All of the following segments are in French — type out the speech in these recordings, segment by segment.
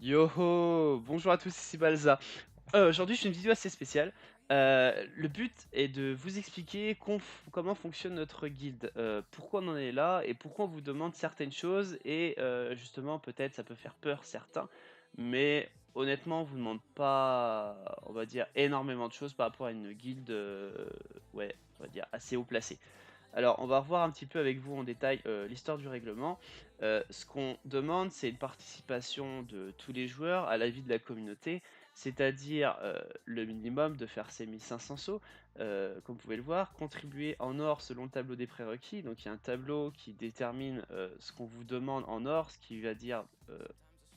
Yo, bonjour à tous, ici Balza. Aujourd'hui, je fais une vidéo assez spéciale. Le but est de vous expliquer comment fonctionne notre guilde, pourquoi on en est là et pourquoi on vous demande certaines choses et justement, peut-être ça peut faire peur certains, mais honnêtement, on vous demande pas, on va dire, énormément de choses par rapport à une guilde, ouais, on va dire assez haut placée. Alors, on va revoir un petit peu avec vous en détail l'histoire du règlement. Ce qu'on demande, c'est une participation de tous les joueurs à la vie de la communauté, c'est-à-dire le minimum de faire ses 1500 sauts, comme vous pouvez le voir, contribuer en or selon le tableau des prérequis. Donc, il y a un tableau qui détermine ce qu'on vous demande en or, ce qui va dire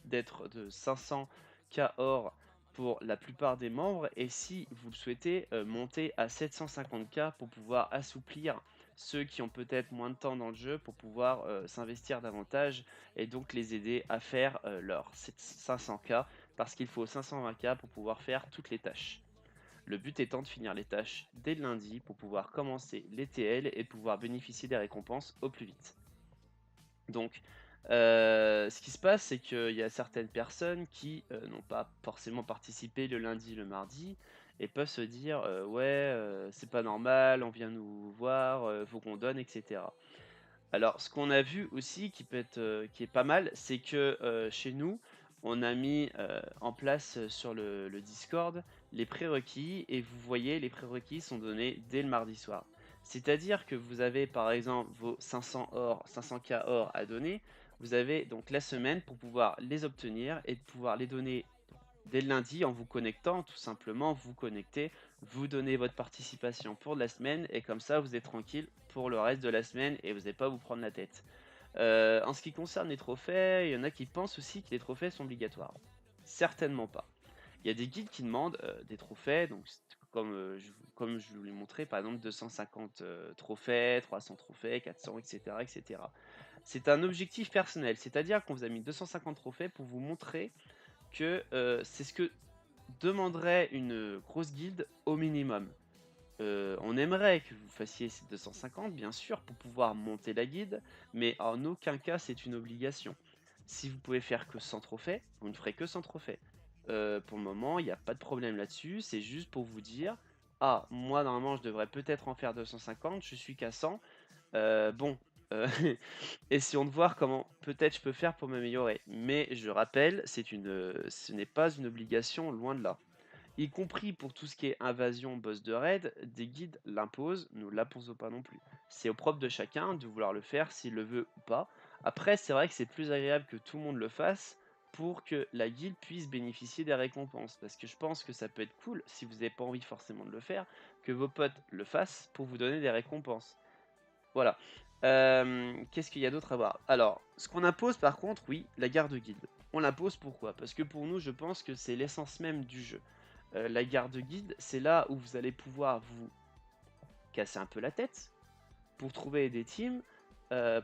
d'être de 500 K or pour la plupart des membres, et si vous le souhaitez, monter à 750 K pour pouvoir assouplir ceux qui ont peut-être moins de temps dans le jeu pour pouvoir s'investir davantage et donc les aider à faire leurs 500K parce qu'il faut 520K pour pouvoir faire toutes les tâches. Le but étant de finir les tâches dès le lundi pour pouvoir commencer les TL et pouvoir bénéficier des récompenses au plus vite. Donc, ce qui se passe, c'est qu'il y a certaines personnes qui n'ont pas forcément participé le lundi, le mardi, et peuvent se dire ouais, c'est pas normal, on vient nous voir, faut qu'on donne, etc. Alors, ce qu'on a vu aussi qui peut être, qui est pas mal, c'est que chez nous, on a mis en place sur le Discord les prérequis, et vous voyez, les prérequis sont donnés dès le mardi soir. C'est-à-dire que vous avez par exemple vos 500 or, 500K or à donner, vous avez donc la semaine pour pouvoir les obtenir et de pouvoir les donner dès le lundi en vous connectant, tout simplement, vous connectez, vous donnez votre participation pour la semaine et comme ça vous êtes tranquille pour le reste de la semaine et vous n'allez pas vous prendre la tête. En ce qui concerne les trophées, il y en a qui pensent aussi que les trophées sont obligatoires. Certainement pas. Il y a des guides qui demandent des trophées, donc comme je vous l'ai montré, par exemple 250 trophées, 300 trophées, 400, etc. etc. C'est un objectif personnel, c'est-à-dire qu'on vous a mis 250 trophées pour vous montrer que c'est ce que demanderait une grosse guilde au minimum. On aimerait que vous fassiez ces 250, bien sûr, pour pouvoir monter la guilde, mais en aucun cas c'est une obligation. Si vous pouvez faire que 100 trophées, vous ne ferez que 100 trophées. Pour le moment, il n'y a pas de problème là-dessus, c'est juste pour vous dire, ah, moi normalement je devrais peut-être en faire 250, je suis qu'à 100, bon, heu, essayons de voir comment peut-être je peux faire pour m'améliorer. Mais je rappelle, ce n'est pas une obligation, loin de là. Y compris pour tout ce qui est invasion, boss de raid, des guides l'imposent, nous l'imposons pas non plus. C'est au propre de chacun de vouloir le faire s'il le veut ou pas. Après, c'est vrai que c'est plus agréable que tout le monde le fasse pour que la guilde puisse bénéficier des récompenses. Parce que je pense que ça peut être cool, si vous n'avez pas envie forcément de le faire, que vos potes le fassent pour vous donner des récompenses. Voilà. Qu'est-ce qu'il y a d'autre à voir? Alors, ce qu'on impose par contre, oui, la garde guide. On l'impose pourquoi? Parce que pour nous, je pense que c'est l'essence même du jeu. La garde guide, c'est là où vous allez pouvoir vous casser un peu la tête pour trouver des teams,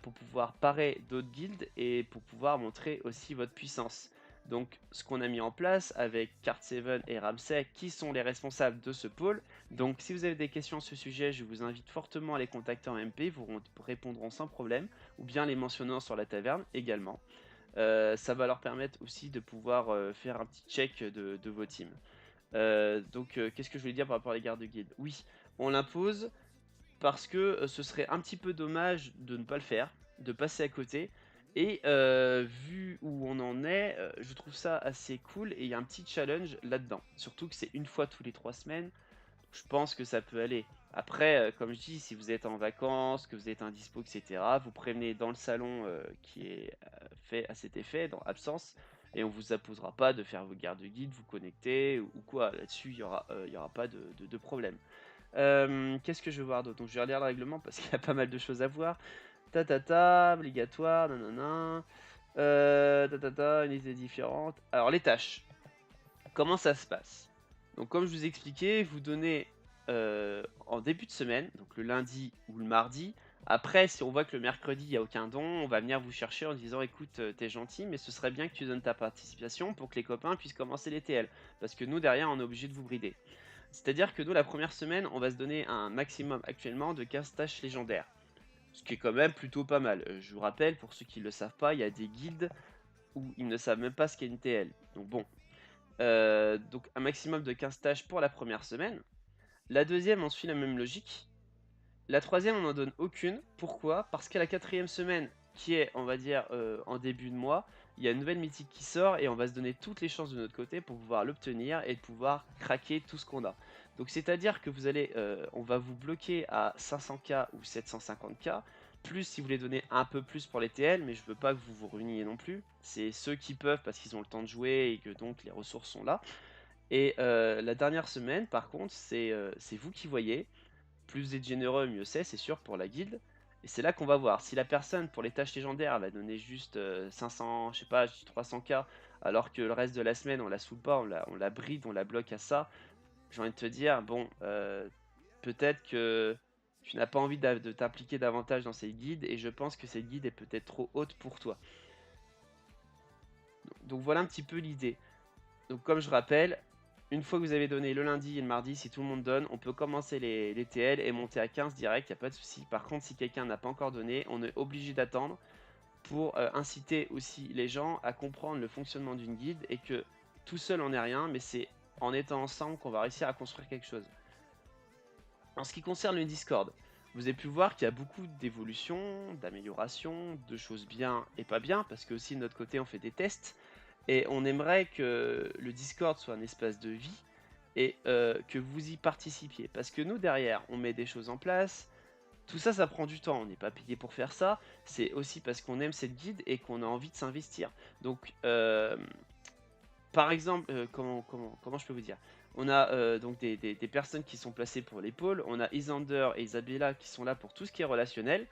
pour pouvoir parer d'autres guildes et pour pouvoir montrer aussi votre puissance. Donc ce qu'on a mis en place avec Card7 et Ramsey qui sont les responsables de ce pôle. Donc si vous avez des questions à ce sujet, je vous invite fortement à les contacter en MP, vous répondront sans problème, ou bien les mentionnant sur la taverne également. Ça va leur permettre aussi de pouvoir faire un petit check de vos teams. Qu'est-ce que je voulais dire par rapport à la garde guide? Oui, on l'impose parce que ce serait un petit peu dommage de ne pas le faire, de passer à côté. Et vu où on en est, je trouve ça assez cool et il y a un petit challenge là-dedans. Surtout que c'est une fois tous les 3 semaines, je pense que ça peut aller. Après, comme je dis, si vous êtes en vacances, que vous êtes indispo, etc., vous prévenez dans le salon qui est fait à cet effet, dans absence, et on vous imposera pas de faire vos gardes guides, vous connecter ou quoi. Là-dessus, il y aura pas de problème. Qu'est-ce que je vais voir d'autre? Donc je vais relire le règlement parce qu'il y a pas mal de choses à voir. Ta ta ta, obligatoire, nanana. Ta ta ta, une liste des différentes. Alors les tâches, comment ça se passe? Donc comme je vous expliquais, vous donnez en début de semaine, donc le lundi ou le mardi. Après, si on voit que le mercredi, il n'y a aucun don, on va venir vous chercher en disant écoute, t'es gentil, mais ce serait bien que tu donnes ta participation pour que les copains puissent commencer les TL. Parce que nous, derrière, on est obligé de vous brider. C'est-à-dire que nous, la première semaine, on va se donner un maximum actuellement de 15 tâches légendaires. Ce qui est quand même plutôt pas mal. Je vous rappelle, pour ceux qui ne le savent pas, il y a des guildes ou ils ne savent même pas ce qu'est une TL. Donc bon, donc un maximum de 15 tâches pour la première semaine. La deuxième, on suit la même logique. La troisième, on n'en donne aucune. Pourquoi? Parce qu'à la quatrième semaine, qui est, on va dire, en début de mois, il y a une nouvelle mythique qui sort et on va se donner toutes les chances de notre côté pour pouvoir l'obtenir et de pouvoir craquer tout ce qu'on a. Donc c'est-à-dire que vous allez, on va vous bloquer à 500K ou 750K, plus si vous voulez donner un peu plus pour les TL, mais je veux pas que vous vous ruiniez non plus. C'est ceux qui peuvent parce qu'ils ont le temps de jouer et que donc les ressources sont là. Et la dernière semaine, par contre, c'est vous qui voyez. Plus vous êtes généreux, mieux c'est sûr, pour la guilde. Et c'est là qu'on va voir. Si la personne, pour les tâches légendaires, elle va donner juste 500, je sais pas, je dis 300K, alors que le reste de la semaine, on la saoule pas, on la bride, on la bloque à ça, j'ai envie de te dire, bon, peut-être que tu n'as pas envie de t'impliquer davantage dans cette guide, et je pense que cette guide est peut-être trop haute pour toi. Donc voilà un petit peu l'idée. Donc comme je rappelle, une fois que vous avez donné le lundi et le mardi, si tout le monde donne, on peut commencer les TL et monter à 15 direct, il n'y a pas de souci. Par contre, si quelqu'un n'a pas encore donné, on est obligé d'attendre pour inciter aussi les gens à comprendre le fonctionnement d'une guide et que tout seul on n'est rien, mais c'est en étant ensemble qu'on va réussir à construire quelque chose. En ce qui concerne le Discord, vous avez pu voir qu'il y a beaucoup d'évolutions, d'améliorations, de choses bien et pas bien, parce que aussi de notre côté on fait des tests. Et on aimerait que le Discord soit un espace de vie et que vous y participiez. Parce que nous, derrière, on met des choses en place. Tout ça, ça prend du temps. On n'est pas payé pour faire ça. C'est aussi parce qu'on aime cette guide et qu'on a envie de s'investir. Donc, par exemple, comment je peux vous dire? On a donc des personnes qui sont placées pour les pôles. On a Isander et Isabella qui sont là pour tout ce qui est relationnel.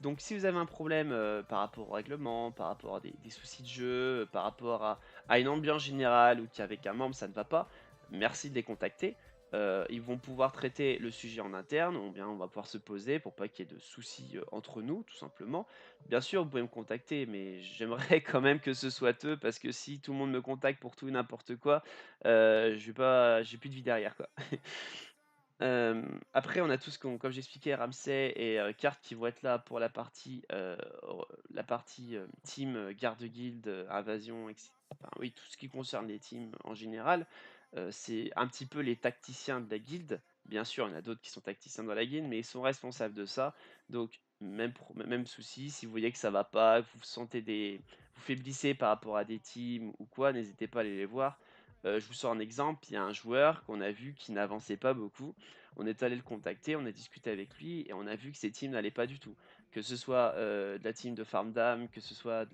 Donc si vous avez un problème par rapport au règlement, par rapport à des soucis de jeu, par rapport à une ambiance générale ou qu'avec un membre ça ne va pas, merci de les contacter. Ils vont pouvoir traiter le sujet en interne, ou bien on va pouvoir se poser pour pas qu'il y ait de soucis entre nous, tout simplement. Bien sûr, vous pouvez me contacter, mais j'aimerais quand même que ce soit eux, parce que si tout le monde me contacte pour tout et n'importe quoi, je vais pas, j'ai plus de vie derrière, quoi. Après, on a tous, comme j'expliquais, Ramsay et Kart qui vont être là pour la partie team, garde guilde, invasion, enfin, oui, tout ce qui concerne les teams en général. C'est un petit peu les tacticiens de la guilde. Bien sûr, il y en a d'autres qui sont tacticiens dans la guilde, mais ils sont responsables de ça. Donc, même souci, si vous voyez que ça va pas, que vous sentez vous faiblissez par rapport à des teams ou quoi, n'hésitez pas à aller les voir. Je vous sors un exemple, il y a un joueur qu'on a vu qui n'avançait pas beaucoup. On est allé le contacter, on a discuté avec lui et on a vu que ses teams n'allaient pas du tout. Que ce soit de la team de farm d'âme, que ce soit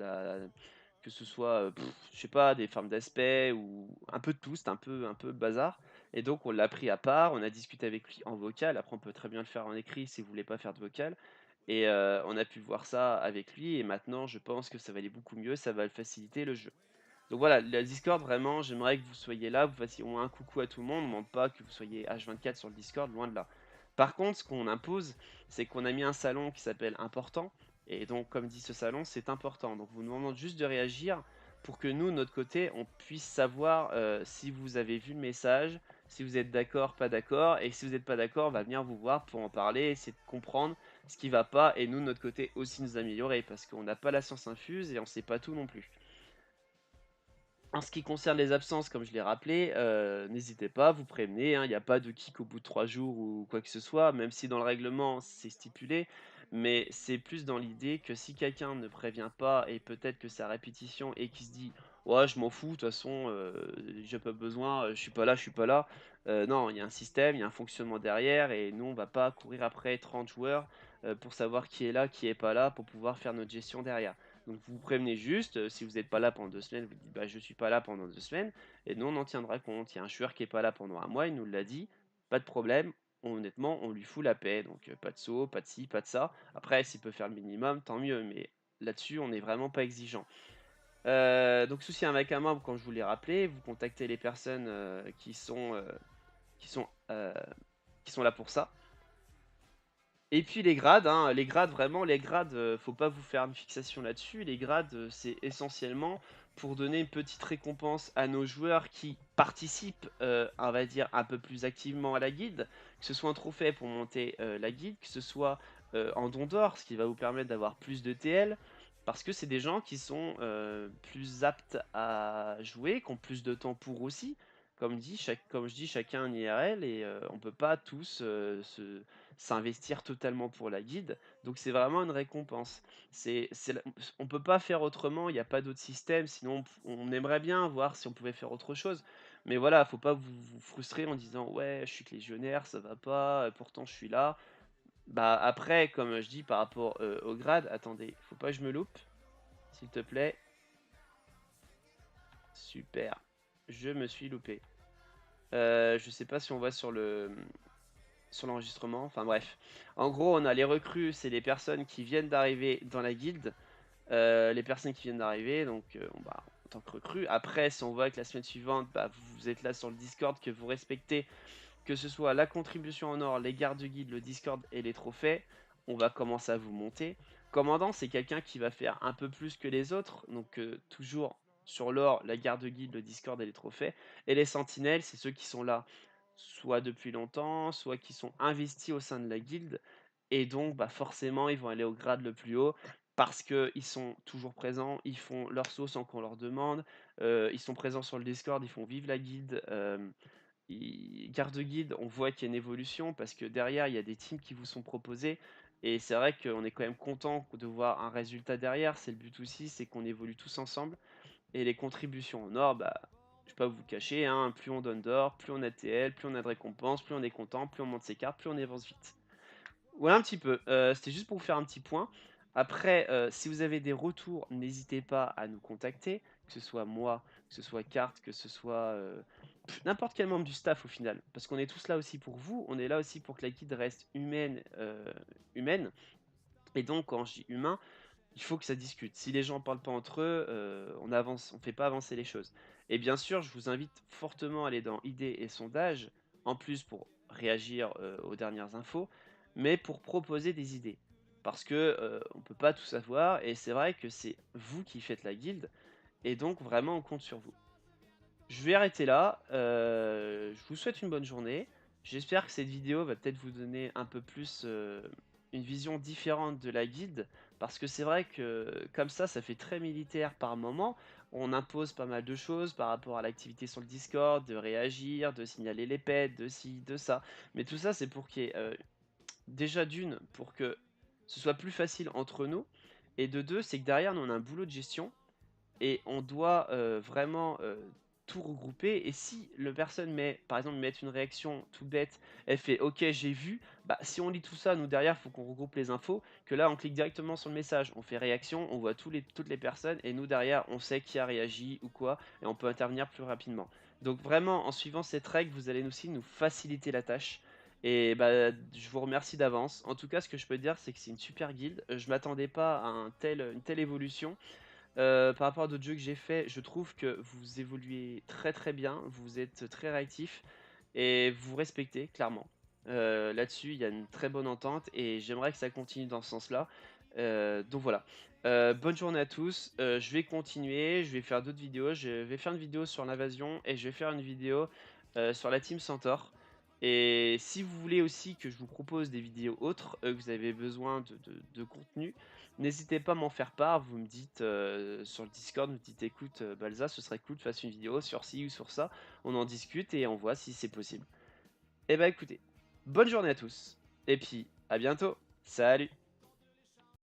je sais pas, des farms d'aspect ou un peu de tout, c'est un peu le bazar. Et donc on l'a pris à part, on a discuté avec lui en vocal. Après on peut très bien le faire en écrit si vous voulez pas faire de vocal. Et on a pu voir ça avec lui et maintenant je pense que ça va aller beaucoup mieux, ça va le faciliter le jeu. Donc voilà, le Discord, vraiment, j'aimerais que vous soyez là, vous fassiez au moins un coucou à tout le monde. On ne demande pas que vous soyez H24 sur le Discord, loin de là. Par contre, ce qu'on impose, c'est qu'on a mis un salon qui s'appelle important. Et donc, comme dit ce salon, c'est important. Donc, vous nous demandez juste de réagir pour que nous, de notre côté, on puisse savoir si vous avez vu le message, si vous êtes d'accord, pas d'accord. Et si vous n'êtes pas d'accord, on va venir vous voir pour en parler, essayer de comprendre ce qui ne va pas. Et nous, de notre côté, aussi nous améliorer parce qu'on n'a pas la science infuse et on ne sait pas tout non plus. En ce qui concerne les absences, comme je l'ai rappelé, n'hésitez pas, vous prévenez, hein, il n'y a pas de kick au bout de 3 jours ou quoi que ce soit, même si dans le règlement c'est stipulé, mais c'est plus dans l'idée que si quelqu'un ne prévient pas et peut-être que c'est à répétition et qui se dit: «Ouais, je m'en fous, de toute façon, j'ai pas besoin, je suis pas là, je suis pas là». Non, il y a un système, il y a un fonctionnement derrière et nous on va pas courir après 30 joueurs, pour savoir qui est là, qui est pas là, pour pouvoir faire notre gestion derrière. Donc vous prévenez juste, si vous n'êtes pas là pendant 2 semaines, vous dites: «Bah, je suis pas là pendant 2 semaines» et nous on en tiendra compte. Il y a un joueur qui est pas là pendant un mois, il nous l'a dit, pas de problème, honnêtement, on lui fout la paix, donc pas de saut, pas de ci, pas de ça. Après s'il peut faire le minimum, tant mieux, mais là-dessus, on n'est vraiment pas exigeant. Donc souci avec un membre, comme je vous l'ai rappelé, vous contactez les personnes, qui sont, heu, qui sont là pour ça. Et puis les grades, hein, les grades vraiment, les grades, faut pas vous faire une fixation là-dessus. Les grades, c'est essentiellement pour donner une petite récompense à nos joueurs qui participent, on va dire un peu plus activement à la guilde, que ce soit un trophée pour monter, la guilde, que ce soit, en don d'or, ce qui va vous permettre d'avoir plus de TL, Parce que c'est des gens qui sont, plus aptes à jouer, qui ont plus de temps pour aussi. Comme je dis, chacun un IRL et on peut pas tous, s'investir totalement pour la guilde. Donc c'est vraiment une récompense. C'est la On peut pas faire autrement, il y a pas d'autre système, sinon on aimerait bien voir si on pouvait faire autre chose. Mais voilà, faut pas vous frustrer en disant: «Ouais, je suis que légionnaire, ça va pas, pourtant je suis là». Bah, après, comme je dis par rapport, au grade, attendez, faut pas que je me loupe, s'il te plaît. Super. Je me suis loupé. Je sais pas si on voit sur l'enregistrement, enfin bref. En gros, on a les recrues, c'est les personnes qui viennent d'arriver dans la guilde. Les personnes qui viennent d'arriver, donc bah, en tant que recrue. Après, si on voit que la semaine suivante, bah, vous êtes là sur le Discord, que vous respectez, que ce soit la contribution en or, les gardes de guide, le Discord et les trophées, on va commencer à vous monter. Commandant, c'est quelqu'un qui va faire un peu plus que les autres, donc toujours sur l'or, la garde de guide, le Discord et les trophées. Et les sentinelles, c'est ceux qui sont là soit depuis longtemps, soit qui sont investis au sein de la guilde, et donc bah, forcément ils vont aller au grade le plus haut parce qu'ils sont toujours présents, ils font leur sauce sans qu'on leur demande, ils sont présents sur le Discord, ils font vivre la guilde. Garde-guide, on voit qu'il y a une évolution parce que derrière, il y a des teams qui vous sont proposés. Et c'est vrai qu'on est quand même content de voir un résultat derrière. C'est le but aussi, c'est qu'on évolue tous ensemble. Et les contributions en or, bah, je vais pas vous le cacher, hein, plus on donne d'or, plus on a de TL, plus on a de récompenses, plus on est content, plus on monte ses cartes, plus on avance vite. Voilà un petit peu. C'était juste pour vous faire un petit point. Après, si vous avez des retours, n'hésitez pas à nous contacter, que ce soit moi, que ce soit Carte, que ce soit n'importe quel membre du staff au final. Parce qu'on est tous là aussi pour vous, on est là aussi pour que la guide reste humaine. Et donc, quand je dis humain, il faut que ça discute. Si les gens parlent pas entre eux, on fait pas avancer les choses. Et bien sûr, je vous invite fortement à aller dans idées et sondages, en plus pour réagir aux dernières infos, mais pour proposer des idées. Parce que on peut pas tout savoir, et c'est vrai que c'est vous qui faites la guilde, et donc vraiment on compte sur vous. Je vais arrêter là. Je vous souhaite une bonne journée. J'espère que cette vidéo va peut-être vous donner un peu plus une vision différente de la guilde. Parce que c'est vrai que comme ça fait très militaire par moment. On impose pas mal de choses par rapport à l'activité sur le Discord, de réagir, de signaler les pets, de ci, de ça. Mais tout ça, c'est pour qu'il y ait déjà d'une, pour que ce soit plus facile entre nous. Et de deux, c'est que derrière, nous, on a un boulot de gestion et on doit vraiment tout regrouper. Et si le personne met, par exemple, met une réaction tout bête, elle fait OK, j'ai vu, bah si on lit tout ça, nous derrière, il faut qu'on regroupe les infos. Que là, on clique directement sur le message, on fait réaction, on voit toutes les personnes, et nous derrière, on sait qui a réagi ou quoi, et on peut intervenir plus rapidement. Donc vraiment, en suivant cette règle, vous allez aussi nous faciliter la tâche. Et bah, je vous remercie d'avance. En tout cas, ce que je peux dire, c'est que c'est une super guilde. Je m'attendais pas à une telle évolution. Par rapport à d'autres jeux que j'ai fait, je trouve que vous évoluez très très bien, vous êtes très réactif et vous respectez clairement. Là-dessus, il y a une très bonne entente et j'aimerais que ça continue dans ce sens-là. Donc voilà. Bonne journée à tous. Je vais continuer, je vais faire d'autres vidéos. Je vais faire une vidéo sur l'invasion et je vais faire une vidéo sur la team Centaure. Et si vous voulez aussi que je vous propose des vidéos autres, que vous avez besoin de contenu, n'hésitez pas à m'en faire part. Vous me dites sur le Discord, vous me dites écoute, Balza, ce serait cool de faire une vidéo sur ci ou sur ça. On en discute et on voit si c'est possible. Eh bah écoutez, bonne journée à tous. Et puis à bientôt. Salut!